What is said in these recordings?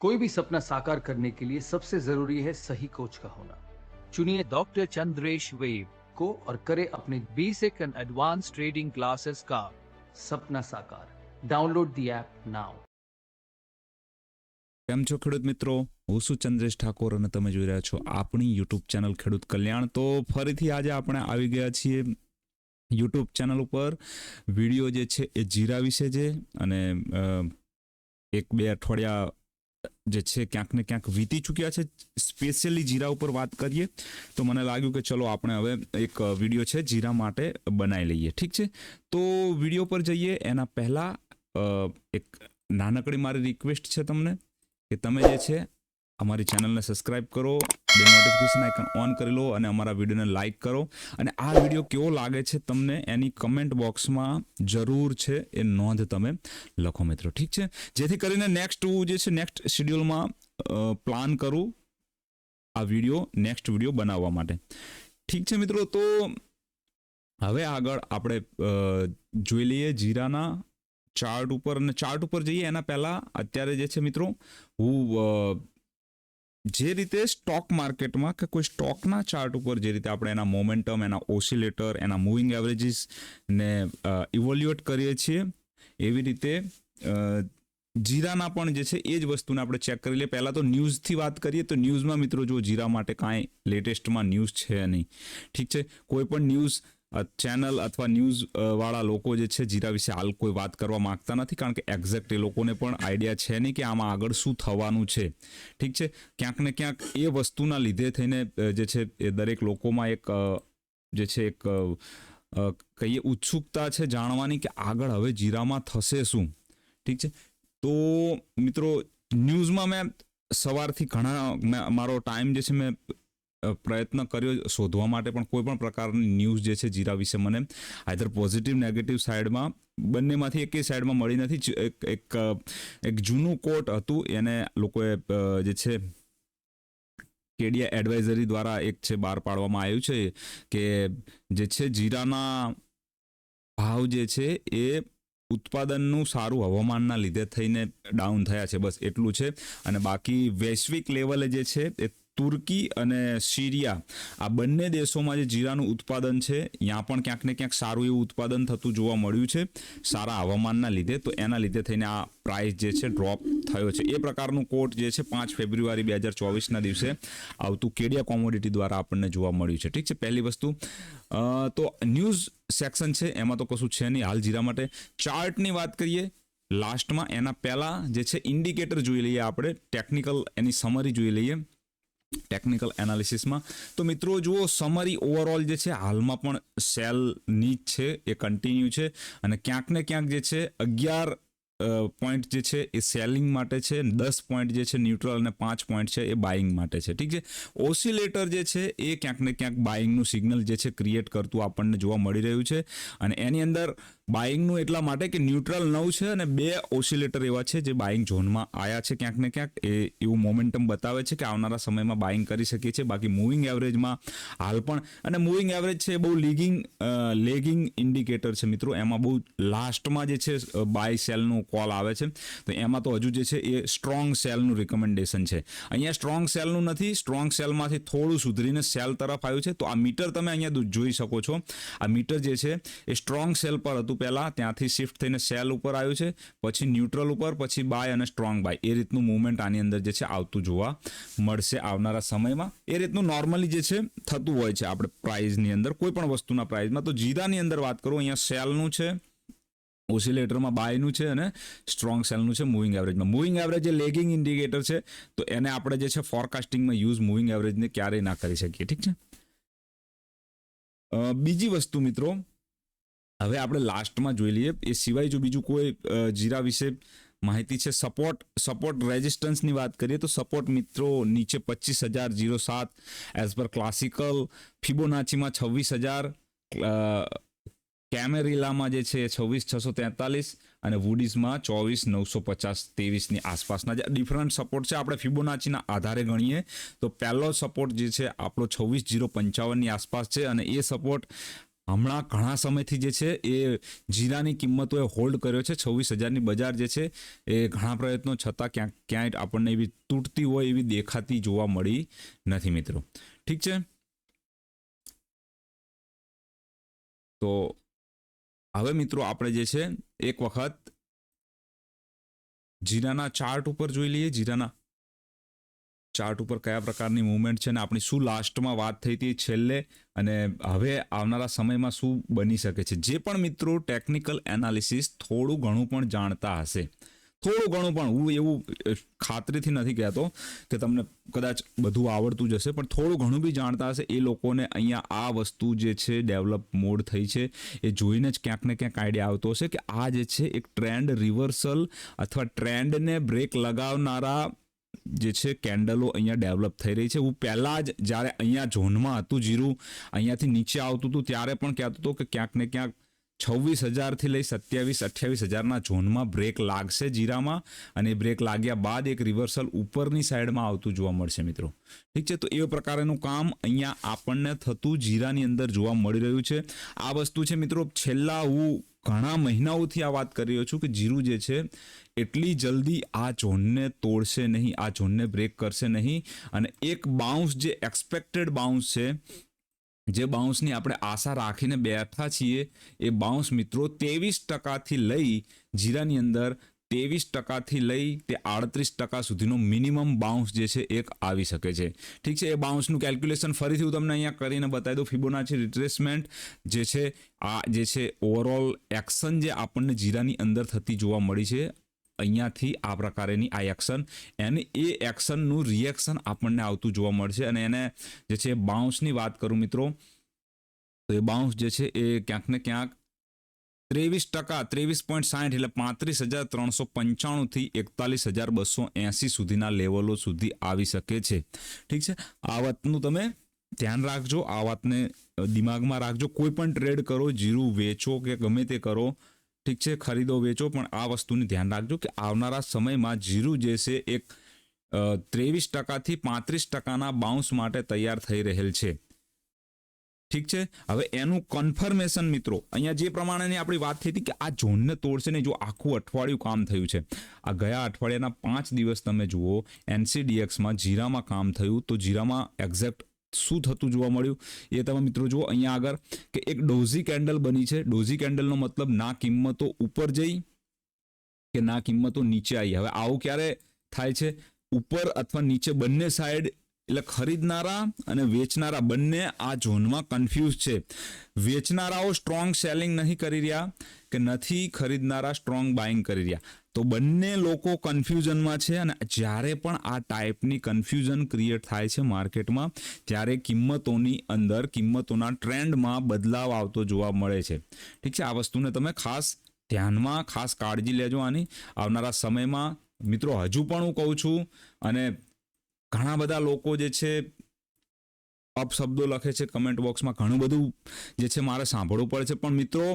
कोई भी सपना साकार करने के लिए सबसे जरूरी है सही कोच का होना। चुनिए Dr. Chandresh Wave, को और करे अपने basic and advanced trading classes का सपना साकार। Download the app now. કેમ છો ખેડૂત મિત્રો, હું છું ચંદ્રેશ ઠાકોર અને તમે જોઈ રહ્યા છો આપણી યુટ્યુબ ચેનલ ખેડૂત કલ્યાણ। તો ફરીથી આજે આપણે આવી ગયા છીએ યુટ્યુબ ચેનલ ઉપર વિડીયો જે છે એ જીરા વિશે છે અને એક બે અઠવાડિયા જે છે ક્યાંક ને ક્યાંક વીતી ચૂક્યા છે, સ્પેશિયલી જીરા ઉપર વાત કરીએ તો મને લાગ્યું કે ચલો આપણે હવે એક વિડીયો છે જીરા માટે બનાવી લઈએ। ઠીક છે, તો વિડીયો પર જઈએ એના પહેલાં એક નાનકડી મારી રિક્વેસ્ટ છે તમને કે તમે જે છે અમારી ચેનલને સબસ્ક્રાઇબ કરો, બે નોટિફિકેશન આઇકન ઓન કરી લો અને અમારા વિડીયોને લાઇક કરો અને આ વિડીયો કેવો લાગે છે તમને એની કમેન્ટ બોક્સમાં જરૂર છે એ નોંધ તમે લખો મિત્રો। ઠીક છે, જેથી કરીને નેક્સ્ટ જે છે નેક્સ્ટ શેડ્યુલમાં પ્લાન કરું આ વિડીયો નેક્સ્ટ વિડીયો બનાવવા માટે। ઠીક છે મિત્રો, તો હવે આગળ આપણે જોઈ લઈએ જીરાના ચાર્ટ ઉપર અને ચાર્ટ ઉપર જઈએ એના પહેલા અત્યારે જે છે મિત્રો હું જે રીતે સ્ટોક માર્કેટમાં કે કોઈ સ્ટોકના ચાર્ટ ઉપર જે રીતે આપણે એના મોમેન્ટમ, એના ઓસિલેટર, એના મૂવિંગ એવરેજીસ ને ઇવોલ્યુએટ કરીએ છીએ એવી રીતે જીરાના પણ જે છે એ જ વસ્તુને આપણે ચેક કરી લઈએ। પહેલાં તો ન્યૂઝથી વાત કરીએ તો ન્યૂઝમાં મિત્રો જો જીરા માટે કાંઈ લેટેસ્ટમાં ન્યૂઝ છે નહીં। ઠીક છે, કોઈ પણ ન્યૂઝ ચેનલ અથવા ન્યૂઝ વાળા લોકો જે છે જીરા વિશે હાલ કોઈ વાત કરવા માંગતા નથી, કારણ કે એક્ઝેક્ટ એ લોકોને પણ આઈડિયા છે નહીં કે આમાં આગળ શું થવાનું છે। ઠીક છે, ક્યાંક ને ક્યાંક એ વસ્તુના લીધે થઈને જે છે એ દરેક લોકોમાં એક જે છે એક કહીએ ઉત્સુકતા છે જાણવાની કે આગળ હવે જીરામાં થશે શું। ઠીક છે, તો મિત્રો ન્યૂઝમાં મેં સવારથી ઘણા મારો ટાઈમ જે છે મેં પ્રયત્ન કર્યો શોધવા માટે, પણ કોઈ પણ પ્રકારની ન્યૂઝ જે છે જીરા વિશે મને આઈધર પોઝિટિવ નેગેટિવ સાઈડમાં બંનેમાંથી એકેય સાઈડમાં મળી નથી। એક જૂનું કોટ હતું એને લોકોએ જે છે કેડિયા એડવાઇઝરી દ્વારા એક છે બહાર પાડવામાં આવ્યું છે કે જે છે જીરાના ભાવ જે છે એ ઉત્પાદનનું સારું હવામાનના લીધે થઈને ડાઉન થયા છે, બસ એટલું છે। અને બાકી વૈશ્વિક લેવલે જે છે એ તુર્કી અને સિરિયા આ બંને દેશોમાં જે જીરાનું ઉત્પાદન છે ત્યાં પણ ક્યાંક ને ક્યાંક સારું એવું ઉત્પાદન થતું જોવા મળ્યું છે સારા હવામાનના લીધે, તો એના લીધે થઈને આ પ્રાઇસ જે છે ડ્રોપ થયો છે। એ પ્રકારનું કોટ જે છે 5 ફેબ્રુઆરી 2024ના દિવસે આવતું કેડિયા કોમોડિટી દ્વારા આપણને જોવા મળ્યું છે। ઠીક છે, પહેલી વસ્તુ તો ન્યૂઝ સેક્શન છે એમાં તો કશું છે નહીં હાલ જીરા માટે। ચાર્ટની વાત કરીએ લાસ્ટમાં, એના પહેલાં જે છે ઇન્ડિકેટર જોઈ લઈએ આપણે, ટેકનિકલ એની સમરી જોઈ લઈએ ટેકનિકલ એનાલિસિસમાં। તો મિત્રો જુઓ સમરી ઓવરઓલ જે છે હાલમાં પણ સેલની જ છે, એ કન્ટિન્યુ છે અને ક્યાંક ને ક્યાંક જે છે 11 પોઈન્ટ જે છે એ સેલિંગ માટે છે, 10 પોઈન્ટ જે છે ન્યુટ્રલ અને 5 પોઈન્ટ છે એ બાઇંગ માટે છે। ઠીક છે, ઓસિલેટર જે છે એ ક્યાંક ને ક્યાંક બાઇંગનું સિગ્નલ જે છે ક્રિએટ કરતું આપણને જોવા મળી રહ્યું છે અને એની અંદર બાઇંગનું એટલા માટે કે ન્યુટ્રલ 9 છે અને 2 ઓસિલેટર એવા છે જે બાઇંગ ઝોનમાં આવ્યા છે, ક્યાંક ને ક્યાંક એ એવું મોમેન્ટમ બતાવે છે કે આવનારા સમયમાં બાઇંગ કરી શકીએ છીએ। બાકી મૂવિંગ એવરેજમાં હાલ પણ, અને મૂવિંગ એવરેજ છે બહુ લેગિંગ ઇન્ડિકેટર છે મિત્રો, એમાં બહુ લાસ્ટમાં જે છે બાય સેલનું કોલ આવે છે, તો એમાં તો હજુ જે છે એ સ્ટ્રોંગ સેલનું રિકમેન્ડેશન છે। અહીંયા સ્ટ્રોંગ સેલનું નથી, સ્ટ્રોંગ સેલમાંથી થોડું સુધરીને સેલ તરફ આવ્યું છે। તો આ મીટર તમે અહીંયા જોઈ શકો છો, આ મીટર જે છે એ સ્ટ્રોંગ સેલ પર હતું પહેલાં, ત્યાંથી શિફ્ટ થઈને સેલ ઉપર આવ્યું છે, પછી ન્યુટ્રલ ઉપર, પછી બાય અને સ્ટ્રોંગ બાય, એ રીતનું મૂવમેન્ટ આની અંદર જે છે આવતું જોવા મળશે આવનારા સમયમાં। એ રીતનું નોર્મલી જે છે થતું હોય છે આપણે પ્રાઇઝની અંદર, કોઈ પણ વસ્તુના પ્રાઇઝમાં। તો જીરાની અંદર વાત કરું, અહીંયા સેલનું છે, ઓસિલેટરમાં બાયનું છે અને સ્ટ્રોંગ સેલનું છે મૂવિંગ એવરેજમાં। મૂવિંગ એવરેજ એ લેગિંગ ઇન્ડિકેટર છે, તો એને આપણે જે છે ફોરકાસ્ટિંગમાં યુઝ મૂવિંગ એવરેજને ક્યારેય ના કરી શકીએ। ઠીક છે, બીજી વસ્તુ મિત્રો હવે આપણે લાસ્ટમાં જોઈ લઈએ, એ સિવાય જો બીજું કોઈ જીરા વિશે માહિતી છે, સપોર્ટ રેઝિસ્ટન્સની વાત કરીએ તો સપોર્ટ મિત્રો નીચે 25,007 એઝ પર ક્લાસિકલ, ફિબોનાચીમાં 26,000, કેમેરિલામાં જે છે 26,643 અને વુડીઝમાં 24,950 23ની આસપાસના જે ડિફરન્ટ સપોર્ટ છે આપણે ફિબોનાચીના આધારે ગણીએ તો પહેલો સપોર્ટ જે છે આપણો 26,055ની આસપાસ છે અને એ સપોર્ટ હમણાં ઘણા સમયથી જે છે એ જીરાની કિંમતોએ હોલ્ડ કર્યો છે. 26,000ની બજાર જે છે એ ઘણા પ્રયત્નો છતાં ક્યાંય આપણને એવી તૂટતી હોય એવી દેખાતી જોવા મળી નથી મિત્રો. ઠીક છે, તો હવે મિત્રો આપણે જે છે એક વખત જીરાના ચાર્ટ ઉપર જોઈ લઈએ. જીરાના ચાર્ટ ઉપર કયા પ્રકારની મૂવમેન્ટ છે અને આપણી શું લાસ્ટમાં વાત થઈ હતી છેલ્લે, અને હવે આવનારા સમયમાં શું બની શકે છે. જે પણ મિત્રો ટેકનિકલ એનાલિસિસ થોડું ઘણું પણ જાણતા હશે, થોડું ઘણું પણ, હું એવું ખાતરીથી નથી કહેતો કે તમને કદાચ બધું આવડતું જ હશે, પણ થોડું ઘણું બી જાણતા હશે એ લોકોને અહીંયા આ વસ્તુ જે છે ડેવલપ મોડ થઈ છે એ જોઈને જ ક્યાંક ને ક્યાંક આઈડિયા આવતો હશે કે આ જે છે એક ટ્રેન્ડ રિવર્સલ અથવા ટ્રેન્ડને બ્રેક લગાવનારા જે છે કેન્ડલો અહીંયા ડેવલપ થઈ રહી છે. હું પહેલાં જ જ્યારે અહીંયા ઝોનમાં હતું જીરું, અહીંયાથી નીચે આવતું હતું ત્યારે પણ કહેતો હતો કે ક્યાંક ને ક્યાંક 26,000થી લઈ 27,000-28,000ના ઝોનમાં બ્રેક લાગશે જીરામાં, અને બ્રેક લાગ્યા બાદ એક રિવર્સલ ઉપરની સાઈડમાં આવતું જોવા મળશે મિત્રો. ઠીક છે, તો એ પ્રકારનું કામ અહીંયા આપણને થતું જીરાની અંદર જોવા મળી રહ્યું છે. આ વસ્તુ છે મિત્રો, છેલ્લા હું ઘણા મહિનાઓથી આ વાત કરી રહ્યો છું કે જીરું જે છે એટલી જલ્દી આ ઝોનને તોડશે નહીં, આ ઝોનને બ્રેક કરશે નહીં, અને એક બાઉન્સ જે એક્સપેક્ટેડ બાઉન્સ છે, જે બાઉન્સની આપણે આશા રાખીને બેઠા છીએ, એ બાઉન્સ મિત્રો 23%થી લઈ જીરાની અંદર 23%થી લઈ તે 38% સુધીનો મિનિમમ બાઉન્સ જે છે એક આવી શકે છે. ઠીક છે, એ બાઉન્સનું કેલ્ક્યુલેશન ફરીથી હું તમને અહીંયા કરીને બતાવી દઉં. ફિબોનાચી રિટ્રેસમેન્ટ જે છે, આ જે છે ઓવરઓલ એક્શન જે આપણને જીરાની અંદર થતી જોવા મળી છે, અહીંયાથી આ પ્રકારેની આ એક્શન, એને એ એક્શનનું રિએક્શન આપણને આવતું જોવા મળશે. અને એને જે છે બાઉન્સની વાત કરું મિત્રો, તો એ બાઉન્સ જે છે એ ક્યાંક ને ક્યાંક 23.60 એટલે 35,395થી 41,280 સુધીના લેવલો સુધી આવી શકે છે. ઠીક છે, આ વાતનું તમે ધ્યાન રાખજો, આ વાતને દિમાગમાં રાખજો. કોઈ પણ ટ્રેડ કરો, જીરું વેચો કે ગમે તે કરો, ઠીક છે, ખરીદો વેચો, પણ આ વસ્તુની ધ્યાન રાખજો કે આવનારા સમયમાં જીરું જે છે એક 23%થી 35%ના બાઉન્સ માટે તૈયાર થઈ રહેલ છે. ઠીક છે, હવે એનું કન્ફર્મેશન મિત્રો, અહીંયા જે પ્રમાણેની આપણી વાત થઈ હતી કે આ ઝોનને તોડશે નહીં, જો આખું અઠવાડિયું કામ થયું છે, આ ગયા અઠવાડિયાના 5 દિવસ તમે જુઓ NCDXમાં જીરામાં કામ થયું, તો જીરામાં એક્ઝેક્ટ શું થતું જોવા મળ્યું એ તમે મિત્રો જુઓ અહીંયા આગળ કે એક ડોઝી કેન્ડલ બની છે. ડોઝી કેન્ડલનો મતલબ ના કિંમતો ઉપર જઈ કે ના કિંમતો નીચે આવી. હવે આવું ક્યારે થાય છે? ઉપર અથવા નીચે બંને સાઈડ, એટલે ખરીદનારા અને વેચનારા બંને આ ઝોનમાં કન્ફ્યુઝ છે. વેચનારાઓ સ્ટ્રોંગ સેલિંગ નહીં કરી રહ્યા કે નથી ખરીદનારા સ્ટ્રોંગ બાઇંગ કરી રહ્યા, તો બંને લોકો કન્ફ્યુઝનમાં છે. અને જ્યારે પણ આ ટાઈપની કન્ફ્યુઝન ક્રિએટ થાય છે માર્કેટમાં, ત્યારે કિંમતોની અંદર, કિંમતોના ટ્રેન્ડમાં બદલાવ આવતો જોવા મળે છે. ઠીક છે, આ વસ્તુને તમે ખાસ ધ્યાનમાં, ખાસ કાળજી લેજો આની આવનારા સમયમાં મિત્રો. હજુ પણ હું કહું છું, અને ઘણા બધા લોકો જે છે અપશબ્દો લખે છે કમેન્ટ બોક્સમાં, ઘણું બધું જે છે મારે સાંભળવું પડે છે, પણ મિત્રો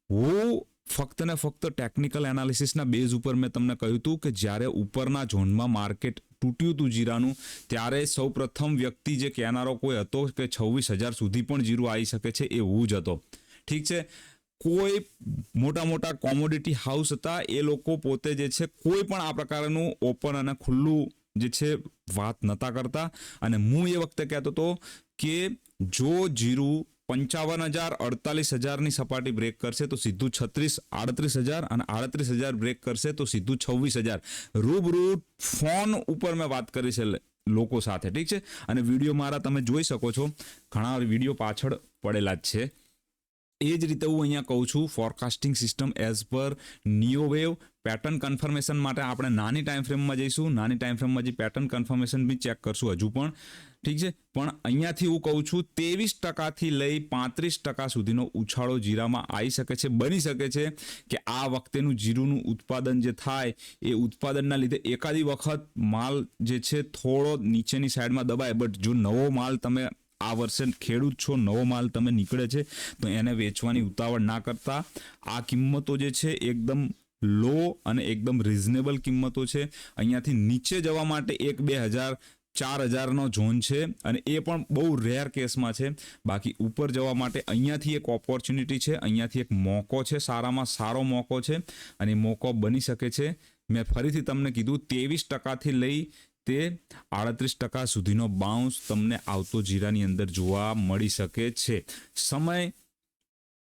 હું ફક્ત ને ફક્ત ટેકનિકલ એનાલિસિસના બેઝ ઉપર મેં તમને કહ્યું હતું કે જ્યારે ઉપરના ઝોનમાં માર્કેટ તૂટ્યું હતું જીરાનું, ત્યારે સૌ પ્રથમ વ્યક્તિ જે કહેનારો કોઈ હતો કે 26,000 સુધી પણ જીરું આવી શકે છે, એ હું જ હતો. ઠીક છે, કોઈ મોટા મોટા કોમોડિટી હાઉસ હતા, એ લોકો પોતે જે છે કોઈ પણ આ પ્રકારનું ઓપન અને ખુલ્લું જે છે વાત નતા કરતા. અને હું એ વખતે કહેતો હતો કે જો જીરું 55,000 48,000ની સપાટી બ્રેક કરશે તો સીધું 38,000 અને 38,000 બ્રેક કરશે તો સીધું 26,000. રૂબરૂ ફોન ઉપર મેં વાત કરી છે લોકો સાથે. ઠીક છે, અને વિડીયો મારા તમે જોઈ શકો છો, ઘણા વિડીયો પાછળ પડેલા જ છે. એ જ રીતે હું અહીંયા કહું છું, forecasting system as per નિયોવેવ pattern confirmation માટે આપણે નાની ટાઈમ ફ્રેમમાં જઈશું. નાની ટાઈમ ફ્રેમમાં જે પેટર્ન કન્ફર્મેશન બી ચેક કરશું હજુ પણ. ઠીક છે, પણ અહીંયાથી હું કહું છું 23%થી લઈ 35% સુધીનો ઉછાળો જીરામાં આવી શકે છે. બની શકે છે કે આ વખતેનું જીરુંનું ઉત્પાદન જે થાય, એ ઉત્પાદનના લીધે એકાદી વખત માલ જે છે થોડો નીચેની સાઈડમાં દબાય, બટ જો નવો માલ તમે આ વર્ષે ખેડૂત છો, નવો માલ તમે નીકળે છે, તો એને વેચવાની ઉતાવળ ના કરતા. આ કિંમતો જે છે એકદમ લો અને એકદમ રિઝનેબલ કિંમતો છે. અહીંયાથી નીચે જવા માટે 1-2 હજાર 4000નો ઝોન છે અને એ પણ બહુ રેર કેસમાં છે. બાકી ઉપર જવા માટે અહીંયાથી એક ઓપોર્ચ્યુનિટી છે, અહીંયાથી એક મોકો છે, સારામાં સારો મોકો છે અને મોકો બની શકે છે. મેં ફરીથી તમને કીધું 23% લઈ તે 38% સુધીનો બાઉન્સ તમને આવતો જીરાની અંદર જોવા મળી શકે છે.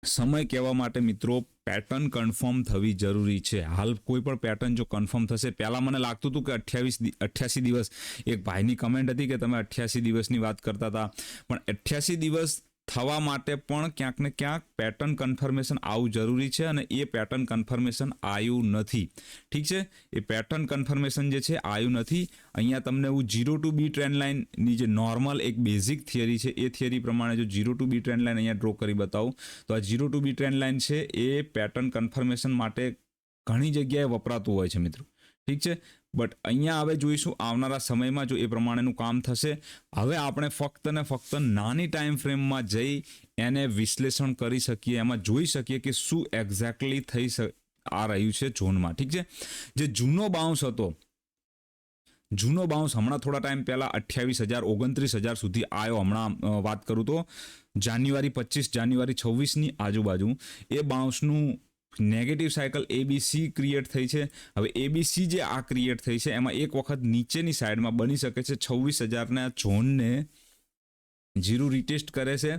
સમય કહેવા માટે મિત્રો પેટર્ન કન્ફર્મ થવી જરૂરી છે. હાલ કોઈ પણ પેટર્ન જો કન્ફર્મ થશે, પહેલાં મને લાગતું હતું કે 88 દિવસ, એક ભાઈની કમેન્ટ હતી કે તમે 88 દિવસની વાત કરતા હતા, પણ 88 દિવસ થવા માટે પણ ક્યાંક ને ક્યાંક પેટર્ન કન્ફર્મેશન આવવું જરૂરી છે અને એ પેટર્ન કન્ફર્મેશન આવ્યું નથી. ઠીક છે, એ પેટર્ન કન્ફર્મેશન જે છે આવ્યું નથી. અહીંયા તમને હું 0 to B ટ્રેન્ડ લાઇનની જે નોર્મલ એક બેઝિક થિયરી છે એ થિયરી પ્રમાણે જો 0 to B ટ્રેન્ડ લાઇન અહીંયા ડ્રો કરી બતાવું તો આ 0 to B ટ્રેન્ડ લાઇન છે એ પેટર્ન કન્ફર્મેશન માટે ઘણી જગ્યાએ વપરાતું હોય છે મિત્રો. ઠીક છે, બટ અહીંયા હવે જોઈશું આવનારા સમયમાં જો એ પ્રમાણેનું કામ થશે. હવે આપણે ફક્ત ને ફક્ત નાની ટાઈમ ફ્રેમમાં જઈ એને વિશ્લેષણ કરી શકીએ, એમાં જોઈ શકીએ કે શું એક્ઝેક્ટલી થઈ આ રહ્યું છે ઝોનમાં. ઠીક છે, જે જૂનો બાઉન્સ હતો, જૂનો બાઉન્સ હમણાં થોડા ટાઈમ પહેલાં 28,000 29,000 સુધી આવ્યો. હમણાં વાત કરું તો જાન્યુઆરી 25 જાન્યુઆરી 26ની આજુબાજુ એ બાઉન્સનું નેગેટિવ સાયકલ ABC ક્રિએટ થઈ છે. હવે ABC જે આ ક્રિએટ થઈ છે એમાં એક વખત નીચેની સાઈડમાં બની શકે છે 26,000ના ઝોનને જીરું રિટેસ્ટ કરે છે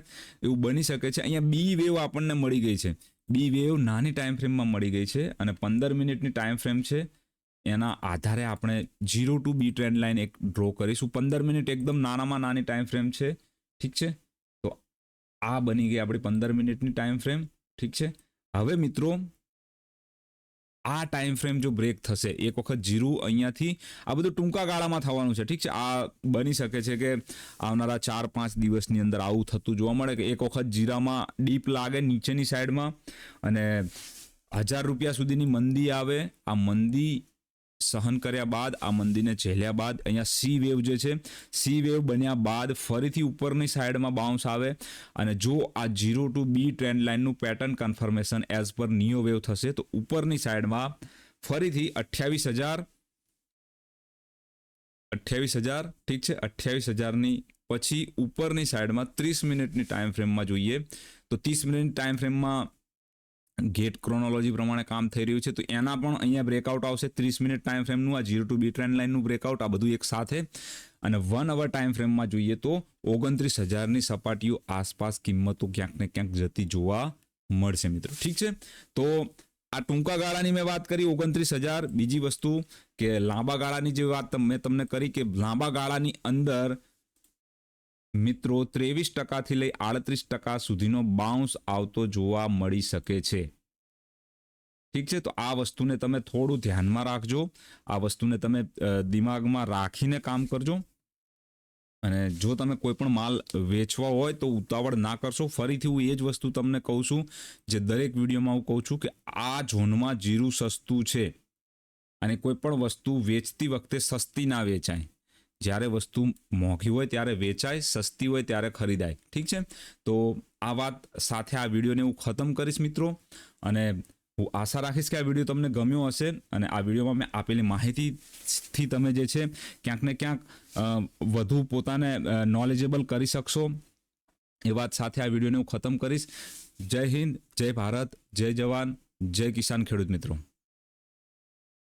એવું બની શકે છે. અહીંયા બી વેવ આપણને મળી ગઈ છે. બી વેવ નાની ટાઈમ ફ્રેમમાં મળી ગઈ છે અને 15 મિનિટની ટાઈમ ફ્રેમ છે. એના આધારે આપણે 0 to B ટ્રેન્ડ લાઇન એક ડ્રો કરીશું. 15 મિનિટ એકદમ નાનામાં નાની ટાઈમ ફ્રેમ છે. ઠીક છે, તો આ બની ગઈ આપણી 15 મિનિટની ટાઈમ ફ્રેમ. ઠીક છે, હવે મિત્રો આ ટાઈમ ફ્રેમ જો બ્રેક થશે, એક વખત જીરું અહીંયાથી, આ બધું ટૂંકા ગાળામાં થવાનું છે. ઠીક છે, આ બની શકે છે કે આવનારા 4-5 દિવસની અંદર આવું થતું જોવા મળે કે એક વખત જીરામાં ડીપ લાગે નીચેની સાઈડમાં અને 1000 રૂપિયા સુધીની મંદી આવે. આ મંદી સહન કર્યા બાદ, આ મંદીને ઝેલ્યા બાદ અહીંયા સી વેવ જે છે, સી વેવ બન્યા બાદ ફરીથી ઉપરની સાઈડમાં બાઉન્સ આવે અને જો આ 0 to B ટ્રેન્ડ લાઇનનું pattern confirmation as per neo wave થશે તો ઉપરની સાઈડમાં ફરીથી 28,000 ઠીક છે, 28,000ની પછી ઉપરની સાઈડમાં 30 મિનિટની ટાઈમ ફ્રેમમાં જોઈએ તો 30 મિનિટની ટાઈમ ફ્રેમમાં ગેટ ક્રોનોલોજી પ્રમાણે કામ થઈ રહ્યું છે તો એના પણ અહીંયા બ્રેકઆઉટ આવશે 30 મિનિટ ટાઈમ ફ્રેમનું, આ 0 to B ટ્રેન્ડ લાઇનનું બ્રેકઆઉટ, આ બધું એક સાથે. અને 1 અવર ટાઈમ ફ્રેમમાં જોઈએ તો 29,000ની સપાટીઓ આસપાસ કિંમતો ક્યાંક ને ક્યાંક જતી જોવા મળશે મિત્રો. ઠીક છે, તો આ ટૂંકા ગાળાની મેં વાત કરી 29,000. બીજી વસ્તુ કે લાંબા ગાળાની જે વાત મેં તમને કરી કે લાંબા ગાળાની અંદર મિત્રો 23% લઈ 38% સુધીનો બાઉન્સ આવતો જોવા મળી શકે છે. ઠીક છે, તો આ વસ્તુને તમે થોડું ધ્યાનમાં રાખજો, આ વસ્તુને તમે દિમાગમાં રાખીને કામ કરજો અને જો તમે કોઈ પણ માલ વેચવા હોય તો ઉતાવળ ના કરશો. ફરીથી હું એ જ વસ્તુ તમને કહું છું જે દરેક વિડીયોમાં હું કહું છું કે આ ઝોનમાં જીરું સસ્તું છે અને કોઈ પણ વસ્તુ વેચતી વખતે સસ્તી ના વેચાય. જ્યારે વસ્તુ મોંઘી હોય ત્યારે વેચાય, સસ્તી હોય ત્યારે ખરીદાય. ઠીક છે, તો આ વાત સાથે આ વિડીયોને હું ખતમ કરીશ મિત્રો અને હું આશા રાખીશ કે આ વિડીયો તમને ગમ્યો હશે અને આ વિડીયોમાં મેં આપેલી માહિતીથી તમે જે છે ક્યાંક ને ક્યાંક વધુ પોતાને નોલેજેબલ કરી શકશો. એ વાત સાથે આ વિડીયોને હું ખતમ કરીશ. જય હિન્દ, જય ભારત, જય જવાન, જય કિસાન ખેડૂત મિત્રો.